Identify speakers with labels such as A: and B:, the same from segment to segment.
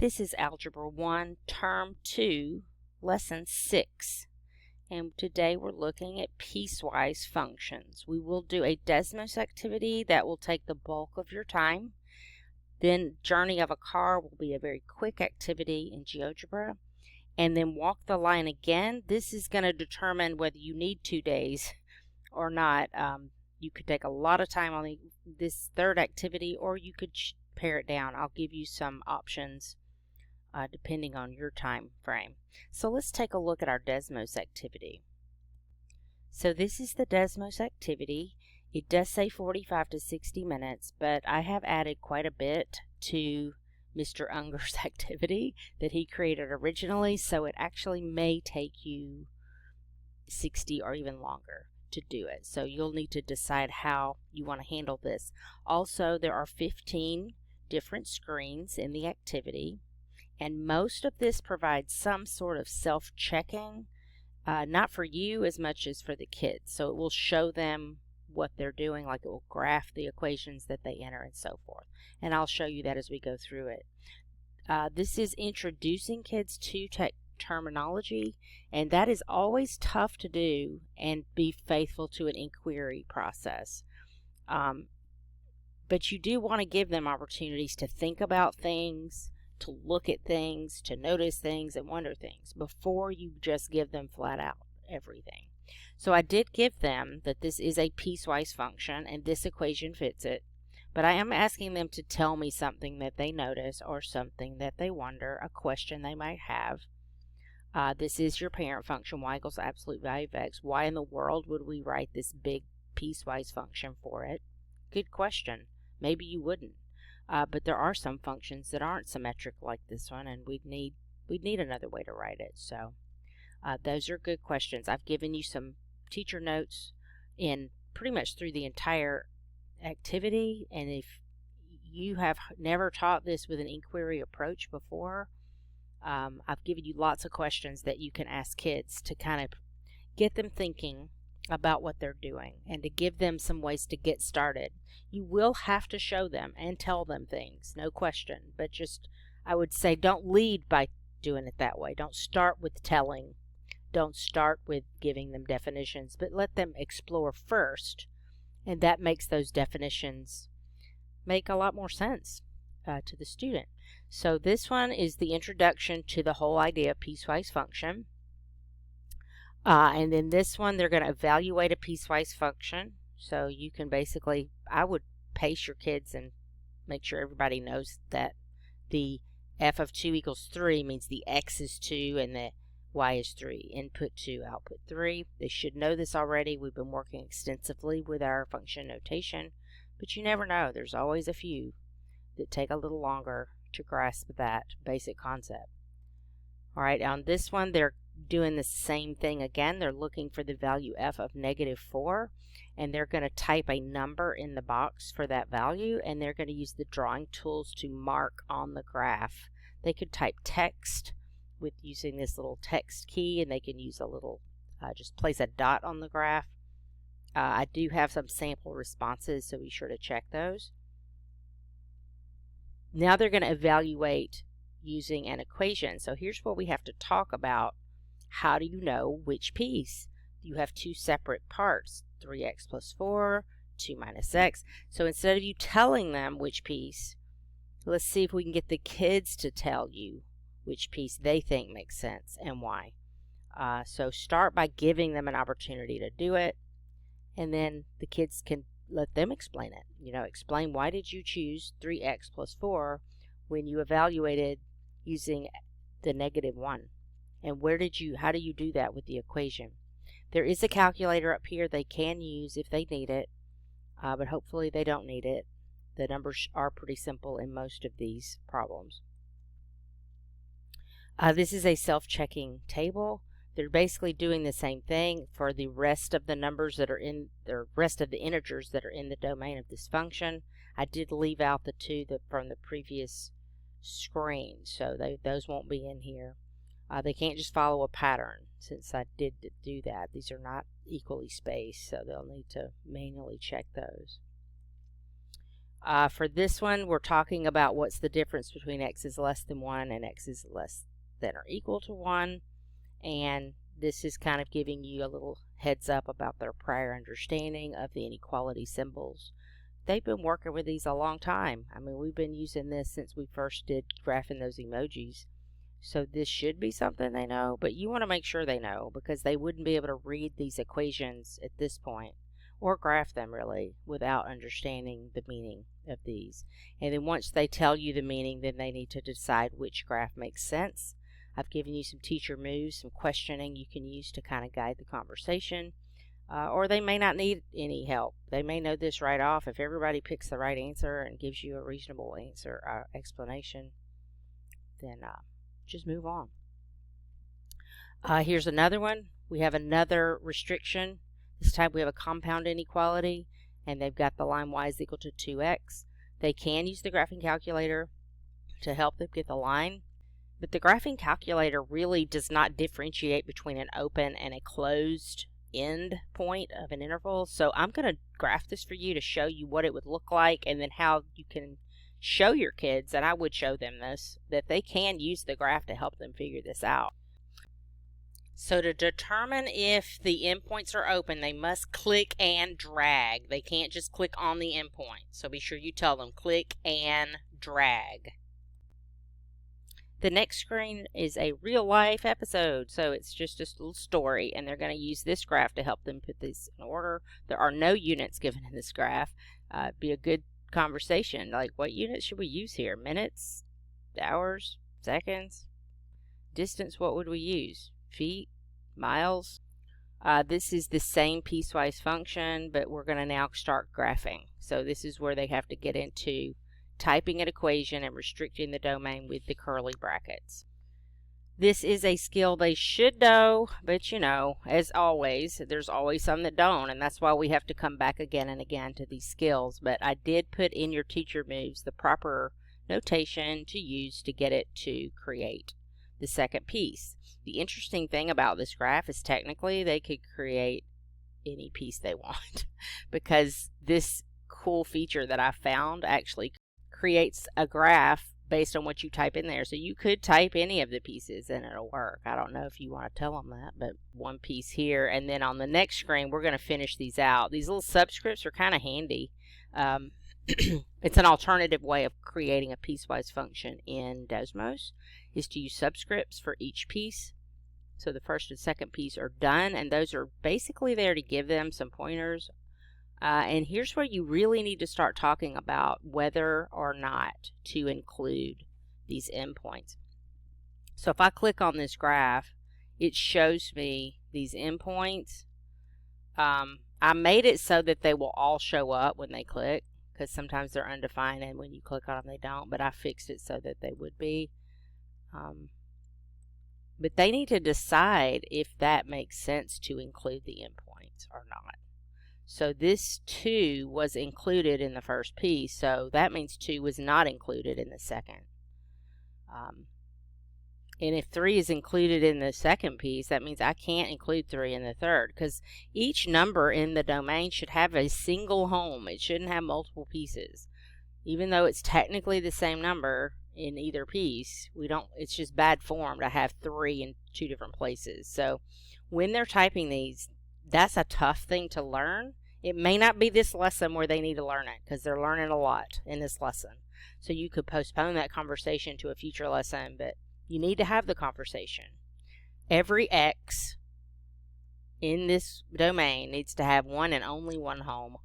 A: This is Algebra 1, Term 2, Lesson 6. And today we're looking at piecewise functions. We will do a Desmos activity that will take the bulk of your time. Then journey of a car will be a very quick activity in GeoGebra. And then walk the line again. This is going to determine whether you need 2 days or not. You could take a lot of time on this third activity, or you could pare it down. I'll give you some options depending on your time frame. So let's take a look at our Desmos activity. So this is the Desmos activity. It does say 45 to 60 minutes, but I have added quite a bit to Mr. Unger's activity that he created originally, so it actually may take you 60 or even longer to do it. So you'll need to decide how you want to handle this. Also, there are 15 different screens in the activity, and most of this provides some sort of self-checking, not for you as much as for the kids. So it will show them what they're doing, like it will graph the equations that they enter and so forth. And I'll show you that as we go through it. This is introducing kids to terminology, and that is always tough to do and be faithful to an inquiry process. But you do want to give them opportunities to think about things, to look at things, to notice things, and wonder things before you just give them flat out everything. So I did give them that this is a piecewise function and this equation fits it, but I am asking them to tell me something that they notice or something that they wonder, a question they might have. This is your parent function, y equals the absolute value of x. Why in the world would we write this big piecewise function for it? Good question. Maybe you wouldn't. But there are some functions that aren't symmetric like this one, and we'd need another way to write it. So those are good questions. I've given you some teacher notes in pretty much through the entire activity, and if you have never taught this with an inquiry approach before, I've given you lots of questions that you can ask kids to kind of get them thinking about what they're doing and to give them some ways to get started. You will have to show them and tell them things, no question, but just I would say don't lead by doing it that way. Don't start with telling. Don't start with giving them definitions, but let them explore first, and that makes those definitions make a lot more sense to the student. So this one is the introduction to the whole idea of piecewise function. And then this one, they're going to evaluate a piecewise function. So you can basically, I would pace your kids and make sure everybody knows that the f of 2 equals 3 means the x is 2 and the y is 3. Input 2, output 3. They should know this already. We've been working extensively with our function notation, but you never know. There's always a few that take a little longer to grasp that basic concept. All right, on this one, they're doing the same thing again. They're looking for the value f of -4, and they're going to type a number in the box for that value, and they're going to use the drawing tools to mark on the graph. They could type text with using this little text key, and they can use a little, just place a dot on the graph. I do have some sample responses, so be sure to check those. Now they're going to evaluate using an equation. So here's what we have to talk about. How do you know which piece? You have two separate parts, 3x plus 4, 2 minus x. So instead of you telling them which piece, let's see if we can get the kids to tell you which piece they think makes sense and why. So start by giving them an opportunity to do it, and then the kids can let them explain it. You know, explain why did you choose 3x plus 4 when you evaluated using the -1. And how do you do that with the equation? There is a calculator up here they can use if they need it, but hopefully they don't need it. The numbers are pretty simple in most of these problems. This is a self-checking table. They're basically doing the same thing for the rest of the numbers that are in the rest of the integers that are in the domain of this function. I did leave out the two from the previous screen, so those won't be in here. They can't just follow a pattern since I did do that. These are not equally spaced, so they'll need to manually check those. For this one, we're talking about what's the difference between x is less than 1 and x is less than or equal to 1. And this is kind of giving you a little heads up about their prior understanding of the inequality symbols. They've been working with these a long time. I mean, we've been using this since we first did graphing those emojis. So this should be something they know, but you want to make sure they know, because they wouldn't be able to read these equations at this point, or graph them really, without understanding the meaning of these. And then once they tell you the meaning, then they need to decide which graph makes sense. I've given you some teacher moves, some questioning you can use to kind of guide the conversation. Or they may not need any help. They may know this right off. If everybody picks the right answer and gives you a reasonable answer, explanation, then just move on. Here's another one. We have another restriction. This time we have a compound inequality, and they've got the line y is equal to 2x. They can use the graphing calculator to help them get the line, but the graphing calculator really does not differentiate between an open and a closed end point of an interval. So I'm going to graph this for you to show you what it would look like, and then how you can show your kids, and I would show them this, that they can use the graph to help them figure this out. So to determine if the endpoints are open, they must click and drag. They can't just click on the endpoint. So be sure you tell them click and drag. The next screen is a real life episode, so it's just a little story, and they're going to use this graph to help them put this in order. There are no units given in this graph. Be a good conversation, like what units should we use here? Minutes, hours, seconds, distance, what would we use? Feet, miles. This is the same piecewise function, but we're going to now start graphing. So this is where they have to get into typing an equation and restricting the domain with the curly brackets. This is a skill they should know, but you know, as always, there's always some that don't, and that's why we have to come back again and again to these skills. But I did put in your teacher moves the proper notation to use to get it to create the second piece. The interesting thing about this graph is technically they could create any piece they want because this cool feature that I found actually creates a graph based on what you type in there. So you could type any of the pieces and it'll work. I don't know if you want to tell them that, but one piece here, and then on the next screen we're going to finish these out. These little subscripts are kind of handy. It's an alternative way of creating a piecewise function in Desmos, is to use subscripts for each piece. So the first and second piece are done, and those are basically there to give them some pointers. And here's where you really need to start talking about whether or not to include these endpoints. So if I click on this graph, it shows me these endpoints. I made it so that they will all show up when they click, because sometimes they're undefined and when you click on them they don't, but I fixed it so that they would be. But they need to decide if that makes sense to include the endpoints or not. So this 2 was included in the first piece, so that means 2 was not included in the second. And if 3 is included in the second piece, that means I can't include 3 in the third, because each number in the domain should have a single home. It shouldn't have multiple pieces. Even though it's technically the same number in either piece, it's just bad form to have 3 in 2 different places. So when they're typing these, that's a tough thing to learn. It may not be this lesson where they need to learn it, because they're learning a lot in this lesson. So you could postpone that conversation to a future lesson, but you need to have the conversation. Every X in this domain needs to have one and only one home.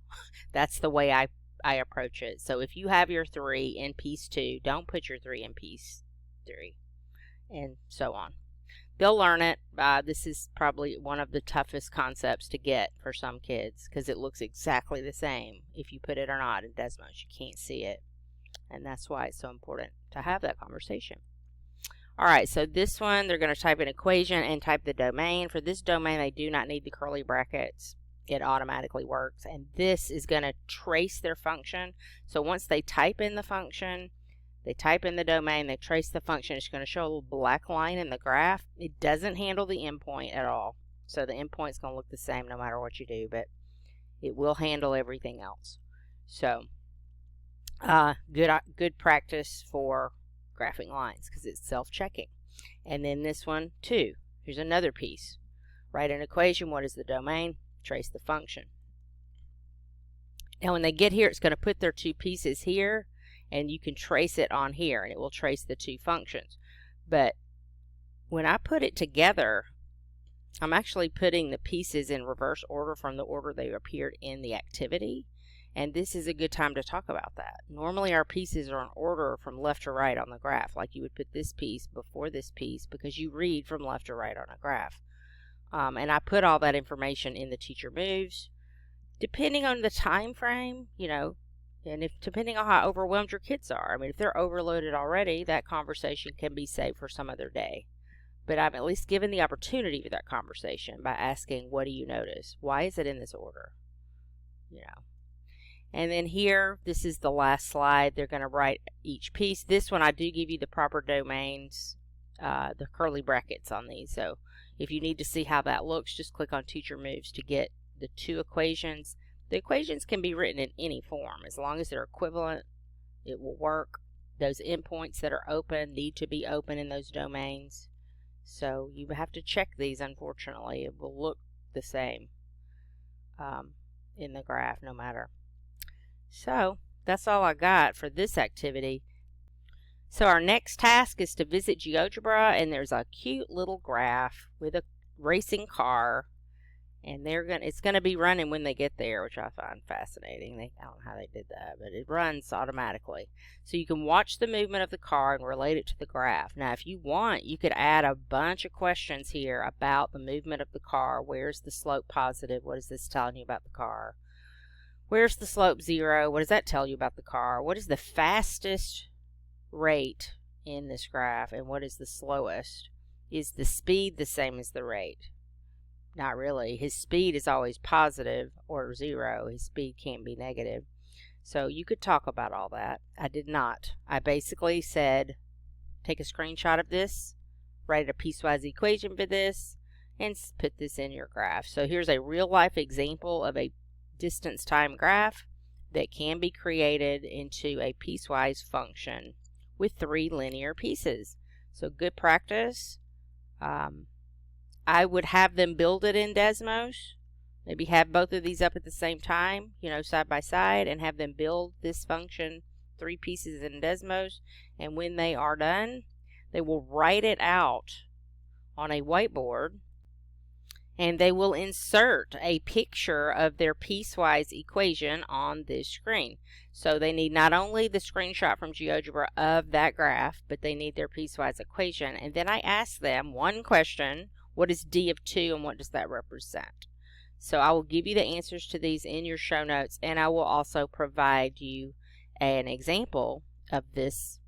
A: That's the way I approach it. So if you have your 3 in piece 2, don't put your 3 in piece 3, and so on. They'll learn it. This is probably one of the toughest concepts to get for some kids, because it looks exactly the same if you put it or not in Desmos. You can't see it, and that's why it's so important to have that conversation. Alright, so this one, they're going to type an equation and type the domain. For this domain, they do not need the curly brackets. It automatically works, and this is going to trace their function. So once they type in the function, they type in the domain, they trace the function, it's going to show a little black line in the graph. It doesn't handle the endpoint at all. So the endpoint is going to look the same no matter what you do, but it will handle everything else. So Good practice for graphing lines because it's self-checking. And then this one too. Here's another piece. Write an equation. What is the domain? Trace the function. Now when they get here, it's going to put their two pieces here, and you can trace it on here, and it will trace the two functions. But when I put it together, I'm actually putting the pieces in reverse order from the order they appeared in the activity. And this is a good time to talk about that. Normally our pieces are in order from left to right on the graph, like you would put this piece before this piece because you read from left to right on a graph. And I put all that information in the teacher moves. Depending on the time frame, and depending on how overwhelmed your kids are. I mean, if they're overloaded already, that conversation can be saved for some other day. But I'm at least given the opportunity for that conversation by asking, what do you notice? Why is it in this order? And then here, this is the last slide. They're going to write each piece. This one, I do give you the proper domains, the curly brackets on these. So if you need to see how that looks, just click on Teacher Moves to get the two equations. The equations can be written in any form. As long as they're equivalent, it will work. Those endpoints that are open need to be open in those domains. So you have to check these, unfortunately. It will look the same in the graph no matter. So that's all I got for this activity. So our next task is to visit GeoGebra, and there's a cute little graph with a racing car, and it's going to be running when they get there, which I find fascinating. I don't know how they did that, but it runs automatically. So you can watch the movement of the car and relate it to the graph. Now, if you want, you could add a bunch of questions here about the movement of the car. Where's the slope positive? What is this telling you about the car? Where's the slope 0? What does that tell you about the car? What is the fastest rate in this graph, and what is the slowest? Is the speed the same as the rate? Not really. His speed is always positive or 0. His speed can't be negative. So you could talk about all that. I did not. I basically said, take a screenshot of this, write a piecewise equation for this, and put this in your graph. So here's a real-life example of a distance time graph that can be created into a piecewise function with 3 linear pieces. So good practice. I would have them build it in Desmos. Maybe have both of these up at the same time, side by side, and have them build this function 3 pieces in Desmos. And when they are done, they will write it out on a whiteboard, and they will insert a picture of their piecewise equation on this screen. So they need not only the screenshot from GeoGebra of that graph, but they need their piecewise equation. And then I ask them one question: what is D of 2 and what does that represent? So I will give you the answers to these in your show notes, and I will also provide you an example of this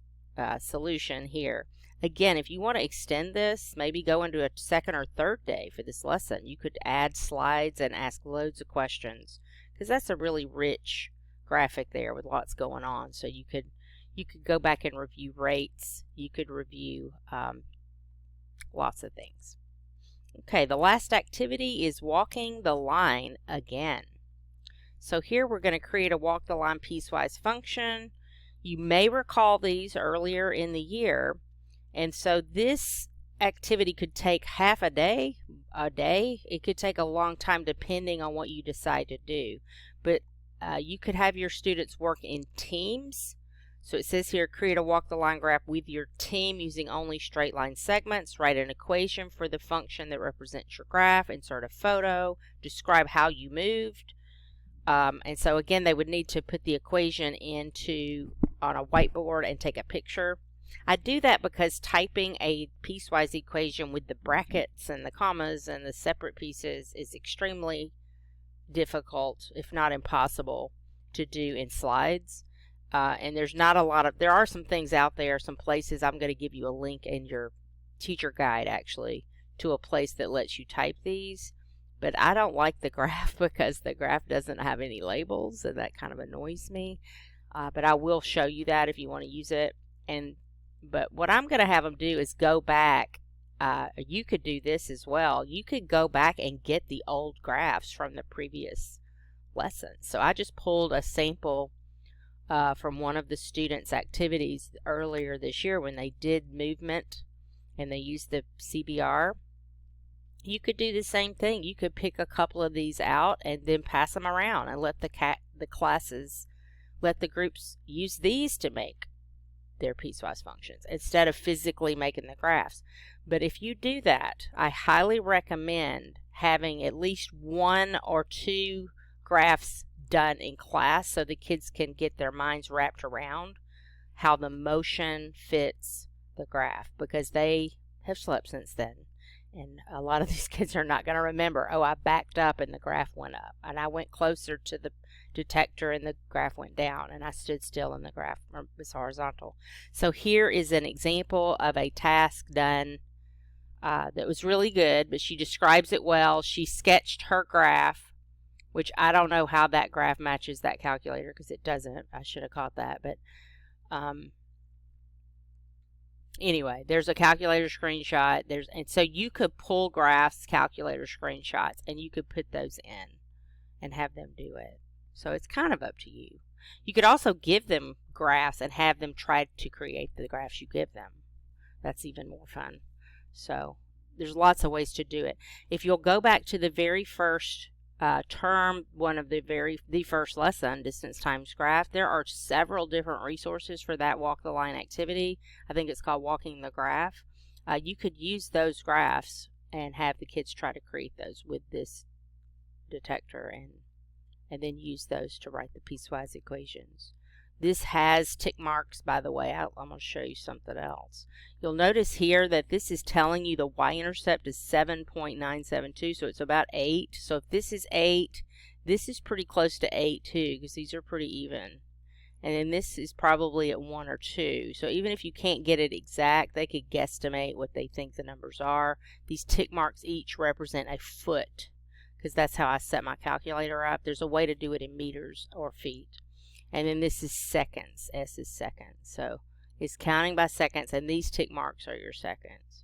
A: solution here. Again, if you want to extend this, maybe go into a second or third day for this lesson. You could add slides and ask loads of questions, because that's a really rich graphic there with lots going on. So you could go back and review rates. You could review lots of things. Okay, the last activity is walking the line again. So here we're going to create a walk the line piecewise function. You may recall these earlier in the year. And so this activity could take half a day. It could take a long time depending on what you decide to do. But you could have your students work in teams. So it says here, create a walk the line graph with your team using only straight line segments. Write an equation for the function that represents your graph. Insert a photo. Describe how you moved. And so again, they would need to put the equation on a whiteboard and take a picture. I do that because typing a piecewise equation with the brackets and the commas and the separate pieces is extremely difficult, if not impossible, to do in slides. And there are some things out there, some places. I'm going to give you a link in your teacher guide, actually, to a place that lets you type these. But I don't like the graph because the graph doesn't have any labels, and that kind of annoys me. But I will show you that if you want to use it. But what I'm going to have them do is go back. You could do this as well. You could go back and get the old graphs from the previous lesson. So I just pulled a sample from one of the students' activities earlier this year when they did movement and they used the CBR. You could do the same thing. You could pick a couple of these out and then pass them around and let the classes, let the groups use these to make their piecewise functions instead of physically making the graphs. But if you do that, I highly recommend having at least 1 or 2 graphs done in class so the kids can get their minds wrapped around how the motion fits the graph, because they have slept since then. And a lot of these kids are not going to remember, oh, I backed up and the graph went up, and I went closer to the detector and the graph went down, and I stood still and the graph was horizontal. So here is an example of a task done that was really good, but she describes it well. She sketched her graph, which I don't know how that graph matches that calculator because it doesn't. I should have caught that, but anyway, there's a calculator screenshot. And so you could pull graphs, calculator screenshots, and you could put those in and have them do it. So it's kind of up to you. You could also give them graphs and have them try to create the graphs you give them. That's even more fun. So there's lots of ways to do it. If you'll go back to the very first term, one of the first lesson, distance times graph, there are several different resources for that walk the line activity. I think it's called walking the graph. You could use those graphs and have the kids try to create those with this detector and then use those to write the piecewise equations. This has tick marks, by the way. I'm going to show you something else. You'll notice here that this is telling you the y-intercept is 7.972, so it's about 8. So if this is 8, this is pretty close to 8 too, because these are pretty even. And then this is probably at 1 or 2. So even if you can't get it exact, they could guesstimate what they think the numbers are. These tick marks each represent a foot, because that's how I set my calculator up. There's a way to do it in meters or feet. And then this is seconds. S is seconds. So it's counting by seconds, and these tick marks are your seconds.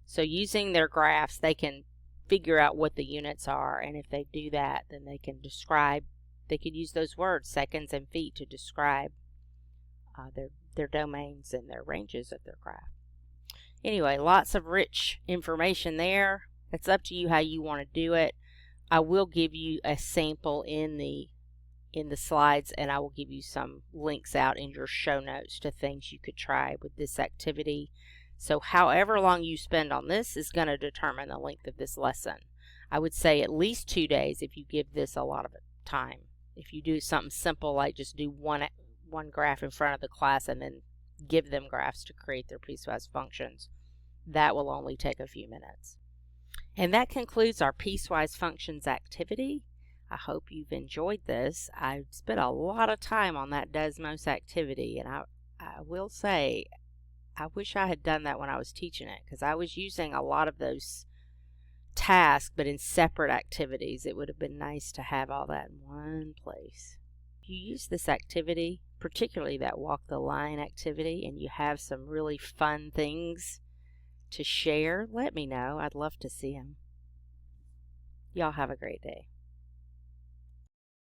A: So using their graphs, they can figure out what the units are, and if they do that, then they can describe, they could use those words, seconds and feet, to describe their domains and their ranges of their graph. Anyway, lots of rich information there. It's up to you how you want to do it. I will give you a sample in the slides, and I will give you some links out in your show notes to things you could try with this activity. So however long you spend on this is going to determine the length of this lesson. I would say at least 2 days if you give this a lot of time. If you do something simple like just do one graph in front of the class and then give them graphs to create their piecewise functions, that will only take a few minutes. And that concludes our piecewise functions activity. I hope you've enjoyed this. I spent a lot of time on that Desmos activity, and I will say I wish I had done that when I was teaching it, because I was using a lot of those tasks but in separate activities. It would have been nice to have all that in one place. If you use this activity, particularly that walk the line activity, and you have some really fun things to share, let me know. I'd love to see them. Y'all have a great day.